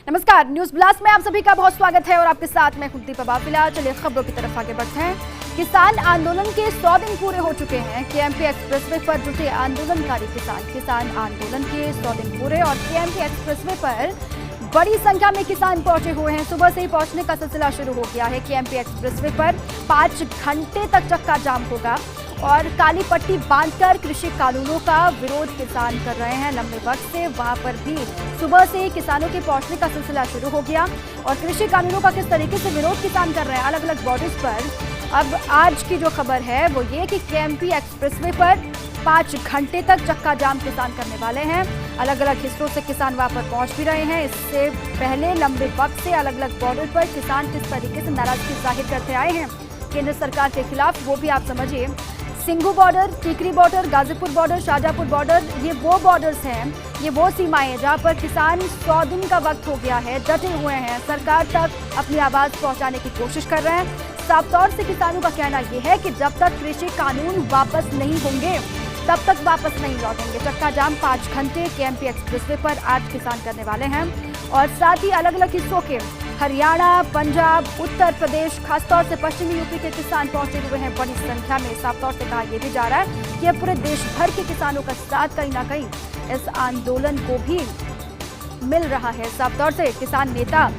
नमस्कार, news blast में आप सभी का बहुत स्वागत है और आपके साथ मैं कुलदीप बाफिला। चलिए खबरों की तरफ आगे बढ़ते हैं। किसान आंदोलन के 100 दिन पूरे हो चुके हैं। केएमपी एक्सप्रेसवे पर जुटे आंदोलनकारी किसान आंदोलन के 100 दिन पूरे और केएमपी एक्सप्रेसवे पर बड़ी संख्या में किसान पहुंचे हुए हैं। सुबह से ही पहुंचने का सिलसिला शुरू हो गया है। केएमपी एक्सप्रेसवे पर 5 घंटे तक चक्का जाम होगा और काली पट्टी बांधकर कृषि कानूनों का विरोध किसान कर रहे हैं। लंबे वक्त से वहां पर भी सुबह से ही किसानों के पहुंचने का सिलसिला शुरू हो गया और कृषि कानूनों का किस तरीके से विरोध किसान कर रहे हैं अलग अलग बॉर्डर्स पर। अब आज की जो खबर है वो ये कि केएमपी एक्सप्रेसवे पर 5 घंटे तक चक्का जाम किसान करने वाले हैं। अलग अलग हिस्सों से किसान वहां पर पहुंच भी रहे हैं। इससे पहले लंबे वक्त से अलग अलग बॉर्डर पर किसान किस तरीके से नाराजगी जाहिर करते आए हैं केंद्र सरकार के खिलाफ, वो भी आप समझिए। Singhu border, Tikri border, Ghazipur border, Shahjahanpur border, ये वो बॉर्डर्स हैं, ये वो सीमाएं हैं जहां पर किसान 100 दिन का वक्त हो गया है, डटे हुए हैं, सरकार तक अपनी आवाज पहुंचाने की कोशिश कर रहे हैं। साफ तौर से किसानों का कहना यह है कि जब तक कृषि कानून वापस नहीं होंगे तब तक वापस नहीं लौटेंगे। चक्का जाम 5 घंटे केएमपी एक्सप्रेसवे पर आज किसान करने वाले हैं और साथ ही अलग अलग हिस्सों के हरियाणा, पंजाब, उत्तर प्रदेश, खासतौर से पश्चिमी यूपी के किसान पहुंचे हुए हैं बड़ी संख्या में। साफ तौर से कहा यह भी जा रहा है कि अब पूरे देश भर के किसानों का साथ कहीं ना कहीं इस आंदोलन को भी मिल रहा है। साफ तौर से किसान नेता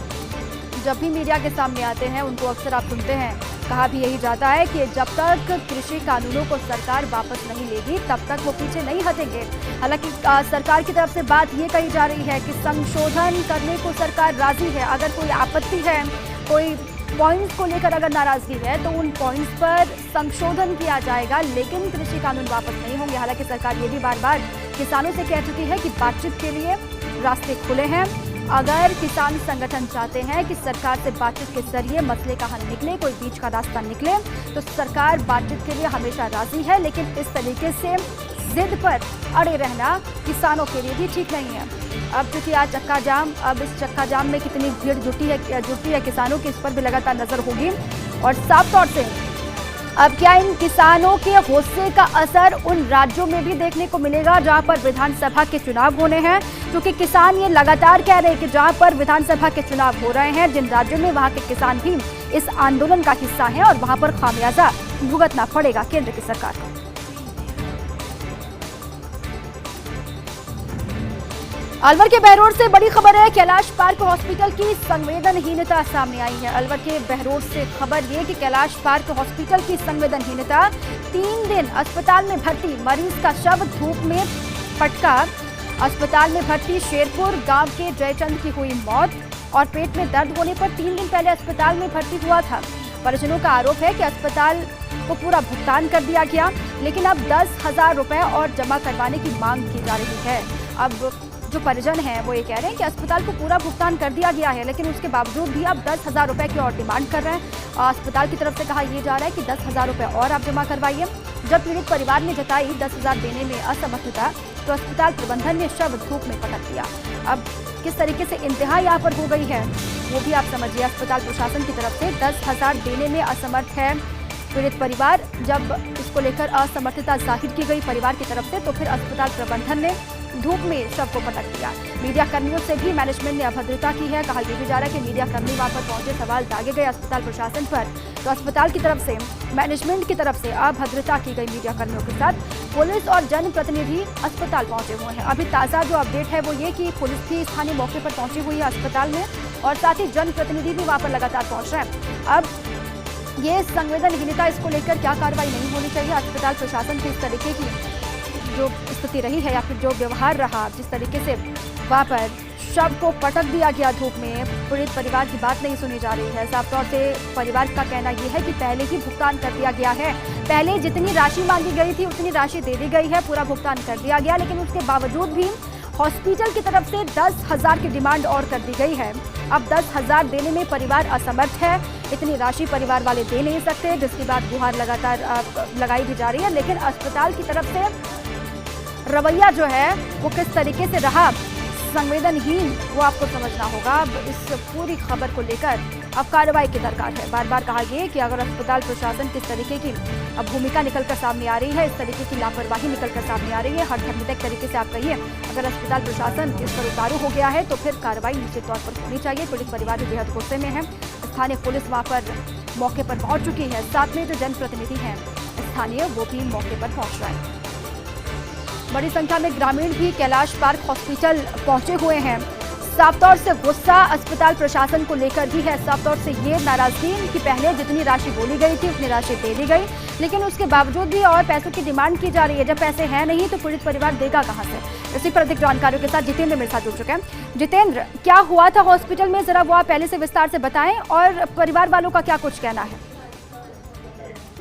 जब भी मीडिया के सामने आते हैं उनको अक्सर आप सुनते हैं, कहा भी यही जाता है कि जब तक कृषि कानूनों को सरकार वापस नहीं लेगी तब तक वो पीछे नहीं हटेंगे। हालांकि सरकार की तरफ से बात ये कही जा रही है कि संशोधन करने को सरकार राजी है। अगर कोई आपत्ति है, कोई पॉइंट्स को लेकर अगर नाराजगी है तो उन पॉइंट्स पर संशोधन किया जाएगा, लेकिन कृषि कानून वापस नहीं होंगे। हालांकि सरकार ये भी बार बार किसानों से कह चुकी है कि बातचीत के लिए रास्ते खुले हैं। अगर किसान संगठन चाहते हैं कि सरकार से बातचीत के जरिए मसले का हल निकले, कोई बीच का रास्ता निकले, तो सरकार बातचीत के लिए हमेशा राजी है। लेकिन इस तरीके से जिद पर अड़े रहना किसानों के लिए भी ठीक नहीं है। अब चूंकि आज चक्का जाम, अब इस चक्का जाम में कितनी भीड़ जुटी है किसानों की, इस पर भी लगातार नजर होगी। और साफ तौर से अब क्या इन किसानों के गुस्से का असर उन राज्यों में भी देखने को मिलेगा जहां पर विधानसभा के चुनाव होने हैं? क्योंकि किसान ये लगातार कह रहे हैं कि जहां पर विधानसभा के चुनाव हो रहे हैं, जिन राज्यों में वहां के किसान भी इस आंदोलन का हिस्सा हैं और वहां पर खामियाजा भुगतना पड़ेगा केंद्र की सरकार को। अलवर के बहरोड से बड़ी खबर है। कैलाश पार्क हॉस्पिटल की संवेदनहीनता सामने आई है। अलवर के बहरोड से खबर ये कि कैलाश पार्क हॉस्पिटल की संवेदनहीनता, 3 दिन अस्पताल में भर्ती मरीज का शव धूप में पटका। अस्पताल में भर्ती शेरपुर गांव के जयचंद की हुई मौत और पेट में दर्द होने पर 3 दिन पहले अस्पताल में भर्ती हुआ था। परिजनों का आरोप है कि अस्पताल को पूरा भुगतान कर दिया गया, लेकिन अब 10,000 रुपए और जमा करवाने की मांग की जा रही है। अब जो परिजन हैं वो ये कह रहे हैं कि अस्पताल को पूरा भुगतान कर दिया गया है, लेकिन उसके बावजूद भी आप 10,000 रुपए की और डिमांड कर रहे हैं। अस्पताल की तरफ से कहा यह जा रहा है कि 10,000 रुपए और आप जमा करवाइए। जब पीड़ित परिवार ने जताई 10,000 देने में असमर्थता, तो अस्पताल प्रबंधन ने शव धूप में पटक दिया। अब किस तरीके से इंतहा यहाँ पर हो गई है वो भी आप समझिए। अस्पताल प्रशासन की तरफ से 10,000 देने में असमर्थ है पीड़ित परिवार। जब इसको लेकर असमर्थता जाहिर की गई परिवार की तरफ से, तो फिर अस्पताल प्रबंधन ने धूप में शव को पटक दिया। मीडिया कर्मियों से भी मैनेजमेंट ने अभद्रता की है। कहा यह भी जा रहा है कि मीडिया कर्मी वहां पर पहुंचे, सवाल दागे गए अस्पताल प्रशासन पर, तो अस्पताल की तरफ से, मैनेजमेंट की तरफ से अभद्रता की गई मीडिया कर्मियों के साथ। पुलिस और जनप्रतिनिधि अस्पताल पहुंचे हुए हैं। अभी ताज़ा जो अपडेट है वो ये कि पुलिस भी स्थानीय मौके पर पहुंची हुई है अस्पताल में और साथ ही जनप्रतिनिधि भी वहां पर लगातार पहुंच रहे हैं। अब ये संवेदनहीनता, इसको लेकर क्या कार्रवाई नहीं होनी चाहिए? अस्पताल प्रशासन की इस तरीके की जो स्थिति रही है या फिर जो व्यवहार रहा, जिस तरीके से वहां पर शव को पटक दिया गया धूप में, पीड़ित परिवार की बात नहीं सुनी जा रही है। साफ तौर से परिवार का कहना यह है कि पहले ही भुगतान कर दिया गया है। पहले जितनी राशि मांगी गई थी उतनी राशि दे दी गई है, पूरा भुगतान कर दिया गया, लेकिन उसके बावजूद भी हॉस्पिटल की तरफ से 10,000 की डिमांड और कर दी गई है। अब 10,000 देने में परिवार असमर्थ है। इतनी राशि परिवार वाले दे नहीं सकते, जिसकी बात गुहार लगातार लगाई भी जा रही है। लेकिन अस्पताल की तरफ से रवैया जो है वो किस तरीके से रहा, संवेदनहीन, वो आपको समझना होगा। अब इस पूरी खबर को लेकर अब कार्रवाई की दरकार है। बार बार कहा गया कि अगर अस्पताल प्रशासन किस तरीके की अब भूमिका निकलकर सामने आ रही है, इस तरीके की लापरवाही निकलकर सामने आ रही है, हर धर्मनिरपेक्ष तरीके से आप कहिए, अगर अस्पताल प्रशासन इस पर उतारू हो गया है तो फिर कार्रवाई निश्चित तौर पर होनी चाहिए। पीड़ित परिवार भी बेहद गुस्से में है। स्थानीय पुलिस वहां पर मौके पर पहुंच चुकी है, साथ में जो जनप्रतिनिधि हैं स्थानीय वो भी मौके पर पहुंच रहे हैं। बड़ी संख्या में ग्रामीण भी कैलाश पार्क हॉस्पिटल पहुंचे हुए हैं। साफ तौर से गुस्सा अस्पताल प्रशासन को लेकर भी है। साफ तौर से ये नाराजगी कि पहले जितनी राशि बोली गई थी उतनी राशि दे दी गई, लेकिन उसके बावजूद भी और पैसों की डिमांड की जा रही है। जब पैसे हैं नहीं तो पीड़ित परिवार देगा कहां से? इसी पर अधिक जानकारियों के साथ जितेंद्र मेरे साथ जुड़ चुके हैं। जितेंद्र, क्या हुआ था हॉस्पिटल में, जरा वो आप पहले से विस्तार से बताएं और परिवार वालों का क्या कुछ कहना है?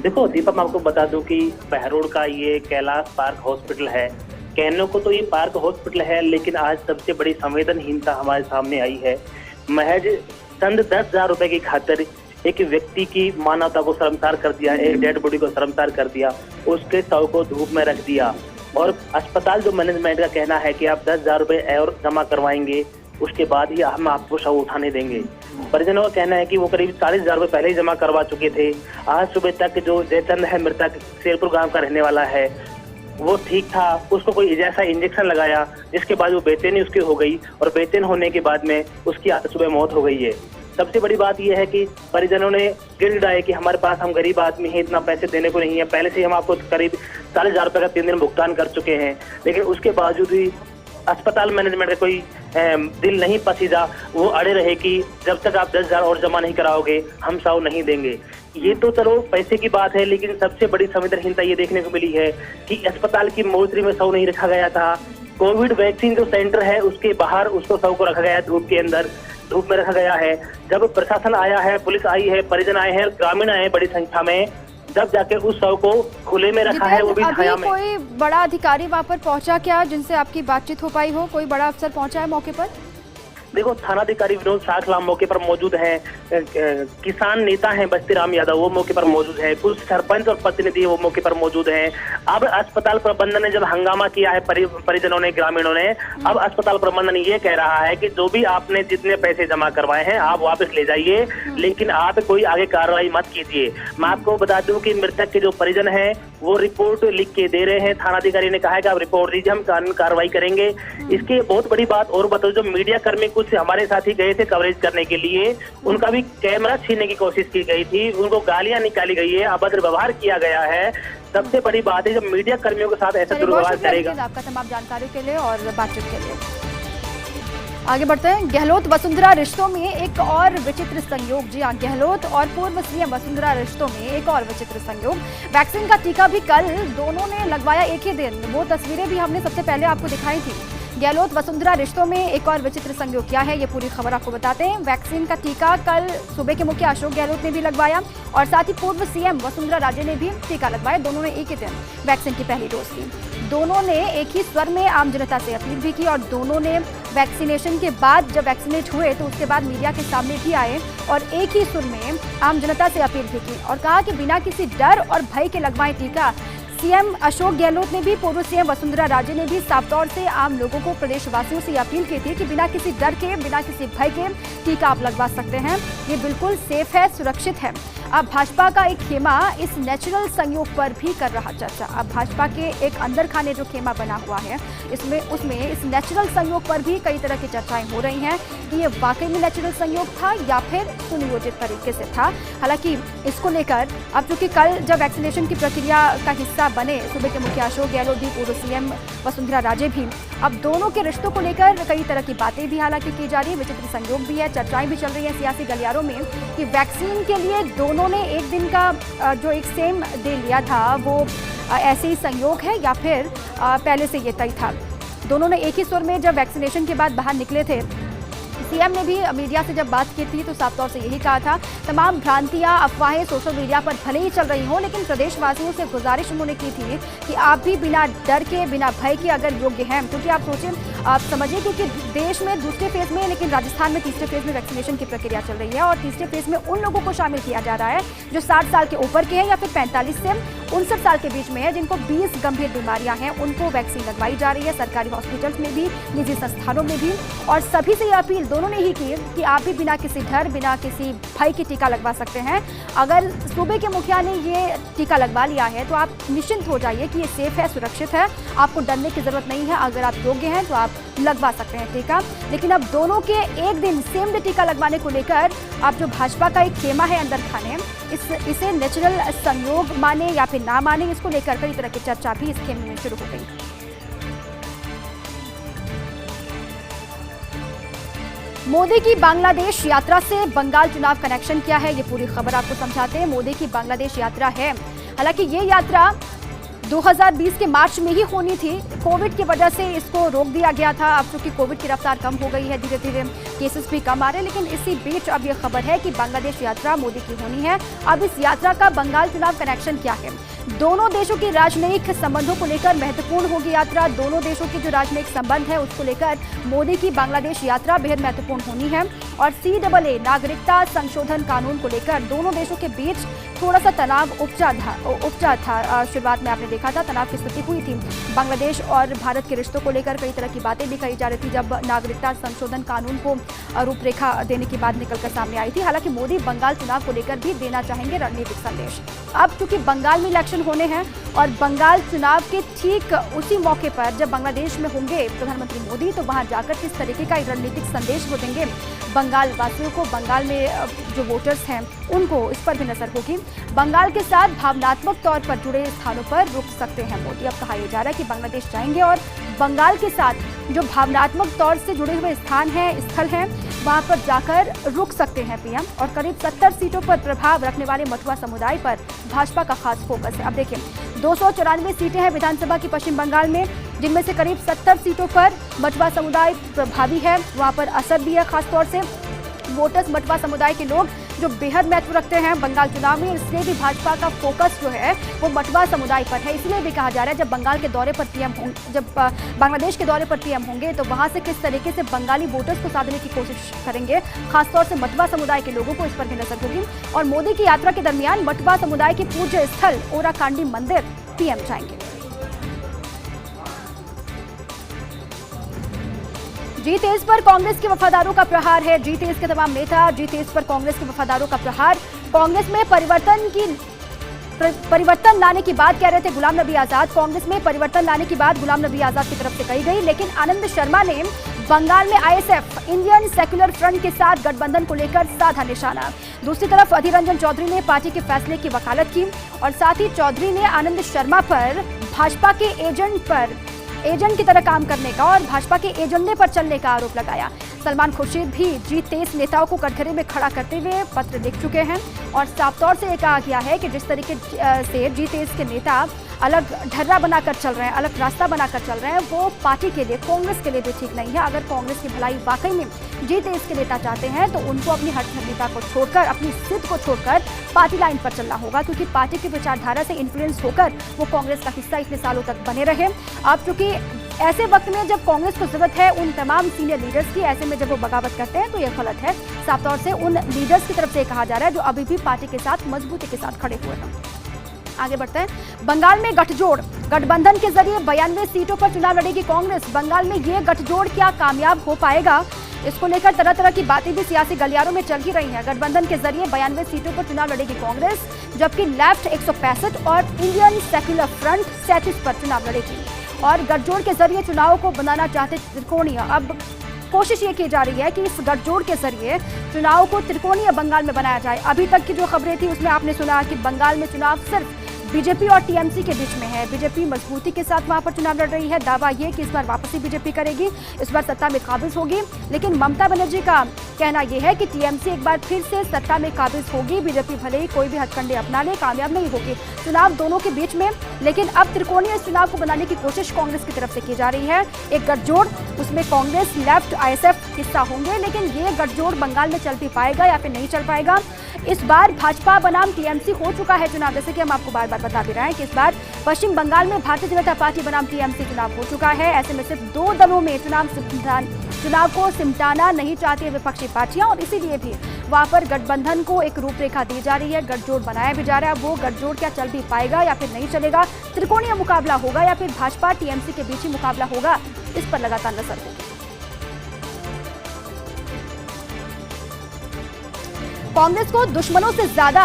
देखो दीपक, मैं आपको बता दूं कि बहरोड का ये कैलाश पार्क हॉस्पिटल है। कहने को तो ये पार्क हॉस्पिटल है, लेकिन आज सबसे बड़ी संवेदनहीनता हमारे सामने आई है। महज चंद 10,000 रुपए की खातिर एक व्यक्ति की मानवता को शर्मसार कर दिया, एक डेड बॉडी को शर्मसार कर दिया, उसके शव को धूप में रख दिया। और अस्पताल जो मैनेजमेंट का कहना है कि आप 10,000 रुपए और जमा करवाएंगे, उसके बाद ही हम आपको शव उठाने देंगे। परिजनों का कहना है कि वो करीब 40,000 रुपए पहले ही जमा करवा चुके थे। आज सुबह तक जो जयचंद है, मृतक शेरपुर गांव का रहने वाला है, वो ठीक था। उसको कोई ऐसा इंजेक्शन लगाया जिसके बाद वो बेचैनी उसकी हो गई और बेचैन होने के बाद में उसकी आज सुबह मौत हो गई है। सबसे बड़ी बात यह है कि परिजनों ने गिड़गिड़ाए कि हमारे पास, हम गरीब आदमी हैं, इतना पैसे देने को नहीं है। पहले से हम आपको करीब 40,000 रुपए का 3 दिन भुगतान कर चुके हैं, लेकिन उसके बावजूद भी अस्पताल मैनेजमेंट का कोई दिल नहीं पसीजा। वो अड़े रहे कि जब तक आप 10,000 और जमा नहीं कराओगे हम शव नहीं देंगे। ये तो चलो पैसे की बात है, लेकिन सबसे बड़ी संवेदनहीनता ये देखने को मिली है कि अस्पताल की मोर्चरी में शव नहीं रखा गया था। कोविड वैक्सीन जो सेंटर है उसके बाहर उसको शव को रखा गया है, धूप के अंदर, धूप में रखा गया है। जब प्रशासन आया है, पुलिस आई है, परिजन आए हैं, ग्रामीण आए बड़ी संख्या में, जब जाके उस शव को खुले में रखा है, वो भी छाया में। कोई बड़ा अधिकारी वहां पर पहुंचा क्या जिनसे आपकी बातचीत हो पाई हो? कोई बड़ा अफसर पहुंचा है मौके पर? देखो, थानाधिकारी विनोद साखलाम मौके पर मौजूद हैं, किसान नेता हैं बस्ती राम यादव वो मौके पर मौजूद है, कुछ सरपंच और प्रतिनिधि वो मौके पर मौजूद हैं। अब अस्पताल प्रबंधन ने जब हंगामा किया है, परिजनों ने, ग्रामीणों ने, अब अस्पताल प्रबंधन ये कह रहा है कि जो भी आपने जितने पैसे जमा करवाए हैं आप वापस ले जाइए, लेकिन आप कोई आगे कार्रवाई मत कीजिए। मैं आपको बता दूं कि मृतक के जो परिजन है वो रिपोर्ट लिख के दे रहे हैं। थानाधिकारी ने कहा है कि आप रिपोर्ट दीजिए, हम कानूनी कार्रवाई करेंगे। इसकी बहुत बड़ी बात और बताओ, जो मीडिया कर्मी कुछ हमारे साथी गए थे कवरेज करने के लिए, उनका भी कैमरा छीनने की कोशिश की गई थी, उनको गालियां निकाली गई है, अभद्र व्यवहार किया गया है। सबसे बड़ी बात है, जब मीडिया कर्मियों के साथ ऐसा दुर्व्यवहार करेगा। आपका तमाम जानकारी के लिए और बातचीत के लिए आगे बढ़ते हैं। गहलोत वसुंधरा रिश्तों में एक और विचित्र संयोग। जी हाँ, गहलोत और पूर्व सीएम वसुंधरा रिश्तों में एक और विचित्र संयोग। वैक्सीन का टीका भी कल दोनों ने लगवाया एक ही दिन। वो तस्वीरें भी हमने सबसे पहले आपको दिखाई थी। गहलोत वसुंधरा रिश्तों में एक और विचित्र संयोग क्या है, ये पूरी खबर आपको बताते हैं। वैक्सीन का टीका कल सुबह के मुखिया अशोक गहलोत ने भी लगवाया और साथ ही पूर्व सीएम वसुंधरा राजे ने भी टीका लगवाया। दोनों ने एक ही दिन वैक्सीन की पहली डोज ली। दोनों ने एक ही स्वर में आम जनता से अपील भी की और दोनों ने वैक्सीनेशन के बाद, जब वैक्सीनेट हुए तो उसके बाद मीडिया के सामने भी आए और एक ही सुर में आम जनता से अपील भी की और कहा कि बिना किसी डर और भय के लगवाएं टीका। सीएम अशोक गहलोत ने भी, पूर्व सीएम वसुंधरा राजे ने भी साफ तौर से आम लोगों को, प्रदेशवासियों से अपील की थी कि बिना किसी डर के, बिना किसी भय के टीका आप लगवा सकते हैं। ये बिल्कुल सेफ है, सुरक्षित है। अब भाजपा का एक खेमा इस नेचुरल संयोग पर भी कर रहा चर्चा। अब भाजपा के एक अंदर खाने जो खेमा बना हुआ है उसमें इस नेचुरल संयोग पर भी कई तरह की चर्चाएं हो रही हैं कि ये वाकई में नेचुरल संयोग था या फिर सुनियोजित तरीके से था। हालांकि इसको लेकर अब चूंकि कल जब वैक्सीनेशन की प्रक्रिया का हिस्सा बने सुबह के मुखिया अशोक गहलोत भी, पूर्व सीएम वसुंधरा राजे भी, अब दोनों के रिश्तों को लेकर कई तरह की बातें भी हालांकि की जा रही है। विचित्र संयोग भी है, चर्चाएं भी चल रही है सियासी गलियारों में कि वैक्सीन के लिए दोनों ने एक दिन का जो एक सेम डे लिया था वो ऐसे ही संयोग है या फिर पहले से ये तय था। दोनों ने एक ही सुर में जब वैक्सीनेशन के बाद बाहर निकले थे, सीएम ने भी मीडिया से जब बात की थी तो साफ तौर से यही कहा था, तमाम भ्रांतियां, अफवाहें सोशल मीडिया पर भले ही चल रही हों, लेकिन प्रदेशवासियों से गुजारिश उन्होंने की थी कि आप भी बिना डर के, बिना भय के अगर योग्य हैं, क्योंकि आप सोचिए, आप समझिए, क्योंकि देश में दूसरे फेज में, लेकिन राजस्थान में तीसरे फेज में वैक्सीनेशन की प्रक्रिया चल रही है और तीसरे फेज में उन लोगों को शामिल किया जा रहा है जो 60 साल के ऊपर के हैं या फिर 45 से 59 साल के बीच में है, जिनको 20 गंभीर बीमारियां हैं, उनको वैक्सीन लगवाई जा रही है, सरकारी हॉस्पिटल्स में भी, निजी संस्थानों में भी। और सभी से ये अपील दोनों ने ही की कि आप भी बिना किसी डर, बिना किसी भय के टीका लगवा सकते हैं। अगर सूबे के मुखिया ने ये टीका लगवा लिया है तो आप निश्चिंत हो जाइए कि ये सेफ है, सुरक्षित है, आपको डरने की जरूरत नहीं है। अगर आप योग्य हैं तो आप लगवा सकते हैं टीका। लेकिन अब दोनों के एक दिन सेम डे टीका लगवाने को लेकर अब जो भाजपा का एक खेमा है अंदर खाने, इसे नेचुरल संयोग माने या फिर ना माने, इसको लेकर कई तरह की चर्चा भी इस खेमे में शुरू हो गई। मोदी की बांग्लादेश यात्रा से बंगाल चुनाव कनेक्शन क्या है, ये पूरी खबर आपको समझाते हैं। मोदी की बांग्लादेश यात्रा है, हालांकि ये यात्रा 2020 के मार्च में ही होनी थी, कोविड की वजह से इसको रोक दिया गया था। अब चूंकि कोविड की रफ्तार कम हो गई है, धीरे धीरे केसेस भी कम आ रहे हैं, लेकिन इसी बीच अब ये खबर है कि बांग्लादेश यात्रा मोदी की होनी है। अब इस यात्रा का बंगाल चुनाव कनेक्शन क्या है? दोनों देशों के राजनयिक संबंधों को लेकर महत्वपूर्ण होगी यात्रा। दोनों देशों के जो राजनयिक संबंध है उसको लेकर मोदी की बांग्लादेश यात्रा बेहद महत्वपूर्ण होनी है। और CAA नागरिकता संशोधन कानून को लेकर दोनों देशों के बीच थोड़ा सा तनाव उपजा था। शुरुआत में आपने देखा था तनाव की स्थिति हुई थी। बांग्लादेश और भारत के रिश्तों को लेकर कई तरह की बातें भी कही जा रही थी जब नागरिकता संशोधन कानून को रूपरेखा देने की बात निकलकर सामने आई थी। हालांकि मोदी बंगाल चुनाव को लेकर भी देना चाहेंगे रणनीतिक संदेश। अब चूंकि बंगाल में इलेक्शन होने हैं और बंगाल चुनाव के ठीक उसी मौके पर जब बांग्लादेश में होंगे प्रधानमंत्री मोदी, तो वहां जाकर किस तरीके का रणनीतिक संदेश वो देंगे बंगाल वासियों को, बंगाल में जो वोटर्स हैं उनको, इस पर भी नजर होगी। बंगाल के साथ भावनात्मक तौर पर जुड़े स्थानों पर रुक सकते हैं मोदी। अब कहा यह जा रहा है कि बांग्लादेश जाएंगे और बंगाल के साथ जो भावनात्मक तौर से जुड़े हुए स्थल हैं वहां पर जाकर रुक सकते हैं पीएम। और करीब 70 सीटों पर प्रभाव रखने वाले मठुआ समुदाय पर भाजपा का खास फोकस है। अब देखिए 294 सीटें हैं विधानसभा की पश्चिम बंगाल में, जिनमें से करीब 70 सीटों पर मठुआ समुदाय प्रभावी है, वहां पर असर भी है। खासतौर से वोटर्स मठुआ समुदाय के लोग जो बेहद महत्व रखते हैं बंगाल चुनाव में, इसलिए भी भाजपा का फोकस जो है वो मठुआ समुदाय पर है। इसलिए भी कहा जा रहा है जब बंगाल के दौरे पर पीएम होंगे, जब बांग्लादेश के दौरे पर पीएम होंगे तो वहां से किस तरीके से बंगाली वोटर्स को साधने की कोशिश करेंगे, खासतौर से मठुआ समुदाय के लोगों को, इस पर भी नजर होगी। और मोदी की यात्रा के दरमियान मठुआ समुदाय के पूज्य स्थल ओराकांडी मंदिर पीएम जाएंगे। G23 पर कांग्रेस के वफादारों का प्रहार है। G23 के तमाम नेता, G23 पर कांग्रेस के वफादारों का प्रहार। कांग्रेस में परिवर्तन लाने की बात कह रहे थे गुलाम नबी आजाद। कांग्रेस में परिवर्तन लाने की बात गुलाम नबी आजाद की तरफ से कही गई, लेकिन आनंद शर्मा ने बंगाल में ISF इंडियन सेक्युलर फ्रंट के साथ गठबंधन को लेकर साधा निशाना। दूसरी तरफ अधीर रंजन चौधरी ने पार्टी के फैसले की वकालत की और साथ ही चौधरी ने आनंद शर्मा पर भाजपा के एजेंट की तरह काम करने का और भाजपा के एजेंडे पर चलने का आरोप लगाया। सलमान खुर्शीद भी G23 नेताओं को कटघरे में खड़ा करते हुए पत्र लिख चुके हैं और साफ तौर से ये कहा गया है कि जिस तरीके से G23 के नेता अलग ढर्रा बनाकर चल रहे हैं, अलग रास्ता बनाकर चल रहे हैं, वो पार्टी के लिए, कांग्रेस के लिए भी ठीक नहीं है। अगर कांग्रेस की भलाई वाकई में G23 के नेता चाहते हैं तो उनको अपनी हठधर्मिता को छोड़कर, अपनी जिद को छोड़कर पार्टी लाइन पर चलना होगा, क्योंकि पार्टी की विचारधारा से इन्फ्लुएंस होकर वो कांग्रेस का हिस्सा इतने सालों तक बने रहे। अब चूंकि ऐसे वक्त में जब कांग्रेस को जरूरत है उन तमाम सीनियर लीडर्स की, ऐसे में जब वो बगावत करते हैं तो ये गलत है। साफ तौर से उन लीडर्स की तरफ से कहा जा रहा है जो अभी भी पार्टी के साथ मजबूती के साथ खड़े हुए हैं। आगे बढ़ते हैं। बंगाल में गठजोड़, गठबंधन के जरिए 92 सीटों पर चुनाव लड़ेगी कांग्रेस। बंगाल में ये गठजोड़ क्या कामयाब हो पाएगा, इसको लेकर तरह तरह की बातें भी सियासी गलियारों में चल ही रही हैं। गठबंधन के जरिए 92 सीटों पर चुनाव लड़ेगी कांग्रेस, जबकि लेफ्ट 165 और इंडियन सेक्युलर फ्रंट 37 पर चुनाव लड़ेगी। और गठजोड़ के जरिए चुनाव को बनाना चाहते त्रिकोणीय, अब कोशिश ये की जा रही है कि इस गठजोड़ के जरिए चुनाव को त्रिकोणीय बंगाल में बनाया जाए। अभी तक की जो खबरें थी उसमें आपने सुना कि बंगाल में चुनाव सिर्फ बीजेपी और टीएमसी के बीच में है। बीजेपी मजबूती के साथ वहां पर चुनाव लड़ रही है। दावा ये कि इस बार वापसी बीजेपी करेगी, इस बार सत्ता में काबिज होगी। लेकिन ममता बनर्जी का कहना यह है कि टीएमसी एक बार फिर से सत्ता में काबिज होगी, बीजेपी भले ही कोई भी हथकंडे अपना ले, कामयाब नहीं होगी। चुनाव दोनों के बीच में, लेकिन अब त्रिकोणीय इस चुनाव को बनाने की कोशिश कांग्रेस की तरफ से की जा रही है। एक गठजोड़, उसमें कांग्रेस, लेफ्ट, ISF हिस्सा होंगे, लेकिन ये गठजोड़ बंगाल में चल भी पाएगा या फिर नहीं चल पाएगा। इस बार भाजपा बनाम टीएमसी हो चुका है चुनाव, जैसे कि हम आपको बार बार बता भी रहे हैं कि इस बार पश्चिम बंगाल में भारतीय जनता पार्टी बनाम टीएमसी चुनाव हो चुका है। ऐसे में सिर्फ दो दलों में चुनाव को सिमटाना नहीं चाहती है विपक्षी पार्टियां, और इसीलिए भी वहां पर गठबंधन को एक रूपरेखा दी जा रही है, गठजोड़ बनाया भी जा रहा है। वो गठजोड़ क्या चल भी पाएगा या फिर नहीं चलेगा, त्रिकोणीय मुकाबला होगा या फिर भाजपा टीएमसी के बीच ही मुकाबला होगा, इस पर लगातार नजर होगी। कांग्रेस को दुश्मनों से ज्यादा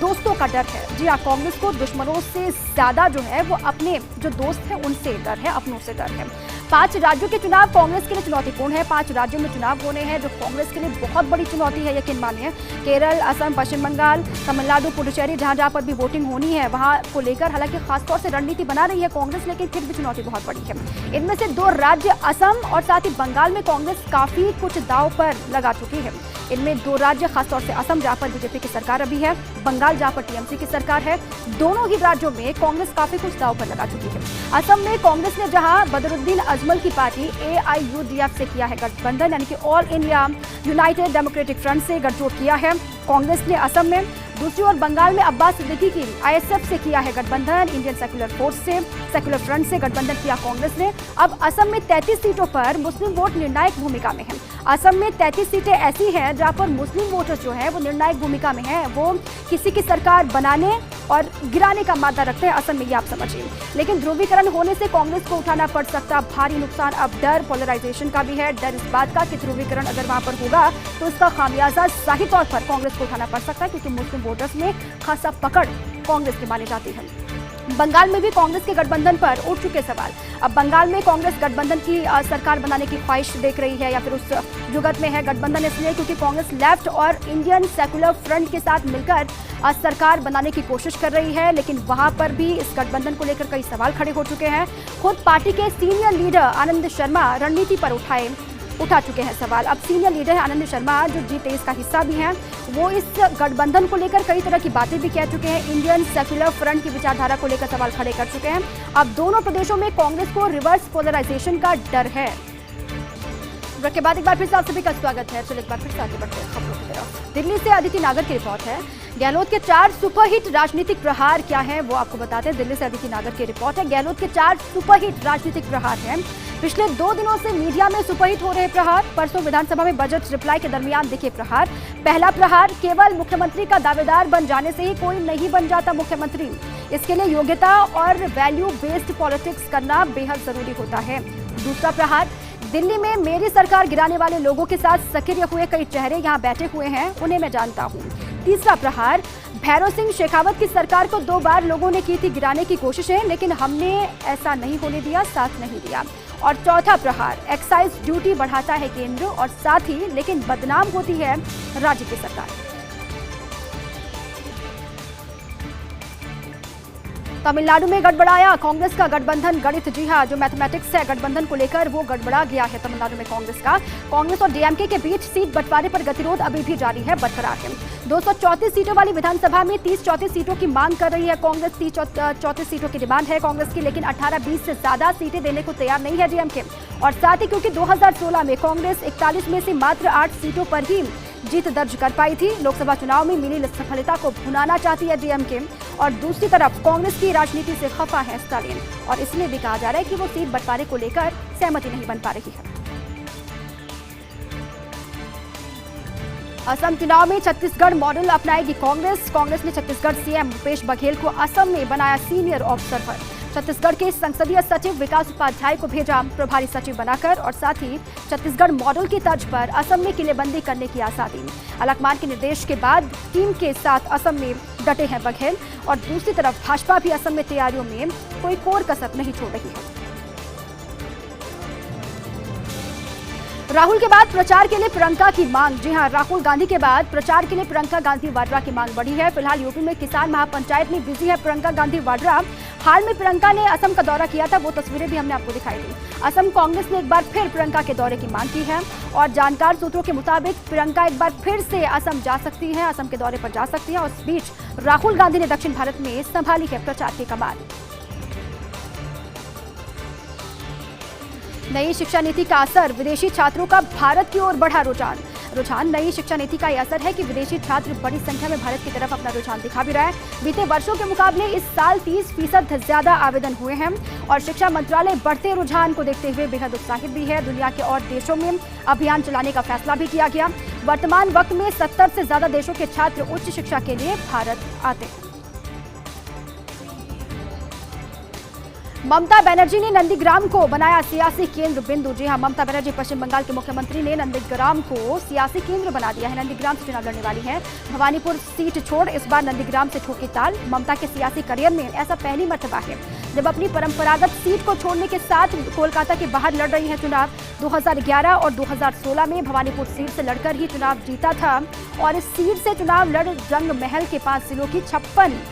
दोस्तों का डर है। जी हाँ, कांग्रेस को दुश्मनों से ज्यादा जो है वो अपने जो दोस्त हैं उनसे डर है, अपनों से डर है। 5 राज्यों के चुनाव कांग्रेस के लिए चुनौतीपूर्ण है। 5 राज्यों में चुनाव होने हैं जो कांग्रेस के लिए बहुत बड़ी चुनौती है, यकीन मानिए। केरल, असम, पश्चिम बंगाल, तमिलनाडु, पुडुचेरी, जहां पर भी वोटिंग होनी है वहां को लेकर हालांकि खासतौर से रणनीति बना रही है कांग्रेस, लेकिन फिर भी चुनौती बहुत बड़ी है। इनमें से 2 राज्य असम और साथ ही बंगाल में कांग्रेस काफी कुछ दांव पर लगा चुकी है। इनमें 2 राज्य खासतौर से असम जहां पर बीजेपी की सरकार अभी है, बंगाल जहां पर टीएमसी की सरकार है। दोनों ही राज्यों में कांग्रेस काफी कुछ दांव पर लगा चुकी है। असम में कांग्रेस ने जहां बदरुद्दीन अजमल की पार्टी AIUDF से किया है गठबंधन, यानी कि all India United democratic front से गठजोड़ किया है कांग्रेस ने असम में। दूसरी ओर बंगाल में अब्बास सिद्दीकी की ISF से किया है गठबंधन, इंडियन सेक्युलर फोर्स से, सेक्युलर फ्रंट से गठबंधन किया कांग्रेस ने। अब असम में 33 सीटों पर मुस्लिम वोट निर्णायक भूमिका में है। असम में 33 सीटें ऐसी हैं जहां पर मुस्लिम वोटर्स जो हैं वो निर्णायक भूमिका में हैं, वो किसी की सरकार बनाने और गिराने का मादा रखते हैं असम में, ये आप समझिए। लेकिन ध्रुवीकरण होने से कांग्रेस को उठाना पड़ सकता भारी नुकसान। अब डर पोलराइजेशन का भी है, डर इस बात का कि ध्रुवीकरण अगर वहां पर होगा तो इसका खामियाजा जाहिर तौर पर कांग्रेस को उठाना पड़ सकता है, क्योंकि मुस्लिम वोटर्स में खासा पकड़ कांग्रेस की मानी जाती है। बंगाल में भी कांग्रेस के गठबंधन पर उठ चुके सवाल। अब बंगाल में कांग्रेस गठबंधन की सरकार बनाने की ख्वाहिश देख रही है या फिर उस जुगत में है। गठबंधन इसलिए क्योंकि कांग्रेस लेफ्ट और इंडियन सेक्युलर फ्रंट के साथ मिलकर सरकार बनाने की कोशिश कर रही है, लेकिन वहां पर भी इस गठबंधन को लेकर कई सवाल खड़े हो चुके हैं। खुद पार्टी के सीनियर लीडर आनंद शर्मा रणनीति पर उठा चुके हैं सवाल। अब सीनियर लीडर है आनंद शर्मा जो G23 का हिस्सा भी हैं, वो इस गठबंधन को लेकर कई तरह की बातें भी कह चुके हैं। इंडियन सेक्युलर फ्रंट की विचारधारा को लेकर सवाल खड़े कर चुके हैं। अब दोनों प्रदेशों में कांग्रेस को रिवर्स पोलराइजेशन का डर है। ब्रेक के बाद एक बार फिर से आप सभी का स्वागत है। चलिए एक बार फिर से आगे बढ़ते हैं खबरों की तरफ। दिल्ली से अदिति नागर की रिपोर्ट है। गहलोत के 4 सुपरहिट राजनीतिक प्रहार क्या है वो आपको बताते हैं। दिल्ली से अदिति नागर की रिपोर्ट है। गहलोत के 4 सुपरहिट राजनीतिक प्रहार हैं। पिछले 2 दिनों से मीडिया में सुपरहिट हो रहे प्रहार। परसों विधानसभा में बजट रिप्लाई के दरमियान दिखे प्रहार। पहला प्रहार, केवल मुख्यमंत्री का दावेदार बन जाने से ही कोई नहीं बन जाता मुख्यमंत्री, इसके लिए योग्यता और वैल्यू बेस्ड पॉलिटिक्स करना बेहद जरूरी होता है। दूसरा प्रहार, दिल्ली में मेरी सरकार गिराने वाले लोगों के साथ सक्रिय हुए कई चेहरे यहाँ बैठे हुए हैं, उन्हें मैं जानता हूँ। तीसरा प्रहार, भैरव सिंह शेखावत की सरकार को 2 बार लोगों ने की थी गिराने की कोशिशें, लेकिन हमने ऐसा नहीं होने दिया, साथ नहीं दिया। और चौथा प्रहार, एक्साइज ड्यूटी बढ़ाता है केंद्र और साथ ही लेकिन बदनाम होती है राज्य की सरकार। तमिलनाडु में गड़बड़ाया कांग्रेस का गठबंधन गणित। जी हां, जो मैथमेटिक्स है गठबंधन को लेकर वो गड़बड़ा गया है तमिलनाडु में कांग्रेस का। कांग्रेस और डीएमके के बीच सीट बंटवारे पर गतिरोध अभी भी जारी है, बरकरार है। 234 सीटों वाली विधानसभा में 30-34 सीटों की मांग कर रही है कांग्रेस। 30-34 सीटों की डिमांड है कांग्रेस की, लेकिन 18-20 से ज्यादा सीटें देने को तैयार नहीं है डीएमके। और साथ ही क्योंकि 2016 में कांग्रेस 41 में से मात्र 8 सीटों पर ही जीत दर्ज कर पाई थी, लोकसभा चुनाव में मिली सफलता को भुनाना चाहती है डीएमके। और दूसरी तरफ कांग्रेस की राजनीति से खफा है स्टालिन, और इसलिए भी कहा जा रहा है कि वो सीट बंटवारे को लेकर सहमति नहीं बन पा रही है। असम चुनाव में छत्तीसगढ़ मॉडल अपनाएगी कांग्रेस। कांग्रेस ने छत्तीसगढ़ सीएम भूपेश बघेल को असम में बनाया सीनियर ऑब्जर्वर। छत्तीसगढ़ के संसदीय सचिव विकास उपाध्याय को भेजा प्रभारी सचिव बनाकर, और साथ ही छत्तीसगढ़ मॉडल की तर्ज पर असम में किलेबंदी करने की आसादी। अलकमान के निर्देश के बाद टीम के साथ असम में डटे हैं बघेल, और दूसरी तरफ भाजपा भी असम में तैयारियों में कोई कोर कसर नहीं छोड़ रही है। राहुल के बाद प्रचार के लिए प्रियंका की मांग। जी हां, राहुल गांधी के बाद प्रचार के लिए प्रियंका गांधी वाड्रा की मांग बढ़ी है। फिलहाल यूपी में किसान महापंचायत में बिजी है प्रियंका गांधी वाड्रा। हाल में प्रियंका ने असम का दौरा किया था, वो तस्वीरें भी हमने आपको दिखाई थी। असम कांग्रेस ने एक बार फिर प्रियंका के दौरे की मांग की है, और जानकार सूत्रों के मुताबिक प्रियंका एक बार फिर से असम जा सकती है, असम के दौरे पर जा सकती है। और इस बीच राहुल गांधी ने दक्षिण भारत में संभाली है प्रचार की कमान। नई शिक्षा नीति का असर, विदेशी छात्रों का भारत की ओर बढ़ा रुझान। रुझान। नई शिक्षा नीति का यह असर है कि विदेशी छात्र बड़ी संख्या में भारत की तरफ अपना रुझान दिखा भी रहा है। बीते वर्षों के मुकाबले इस साल 30% ज्यादा आवेदन हुए हैं और शिक्षा मंत्रालय बढ़ते रुझान को देखते हुए बेहद उत्साहित भी है। दुनिया के और देशों में अभियान चलाने का फैसला भी किया गया। वर्तमान वक्त में 70 से ज्यादा देशों के छात्र उच्च शिक्षा के लिए भारत आते हैं। ममता बनर्जी ने नंदीग्राम को बनाया सियासी केंद्र बिंदु। जी हां, ममता बनर्जी पश्चिम बंगाल के मुख्यमंत्री ने नंदीग्राम को सियासी केंद्र बना दिया है। नंदीग्राम से चुनाव लड़ने वाली है। भवानीपुर सीट छोड़ इस बार नंदीग्राम से ठोकी ताल। ममता के सियासी करियर में ऐसा पहली मर्तबा है जब अपनी परंपरागत सीट को छोड़ने के साथ कोलकाता के बाहर लड़ रही है चुनाव। 2011 और 2016 में भवानीपुर सीट से लड़कर ही चुनाव जीता था और इस सीट से चुनाव लड़ जंग महल के 5 जिलों की 56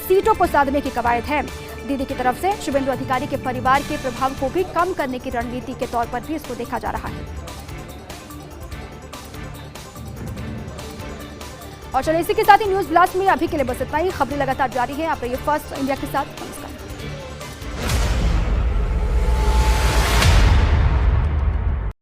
सीटों को साधने की कवायद है। दीदी की तरफ से शुभेंदु अधिकारी के परिवार के प्रभाव को भी कम करने की रणनीति के तौर पर भी इसको देखा जा रहा है। और चलिए इसी के साथ ही न्यूज ब्लास्ट में अभी के लिए बस इतना ही। खबरें लगातार जारी है। आप रहिए फर्स्ट इंडिया के साथ।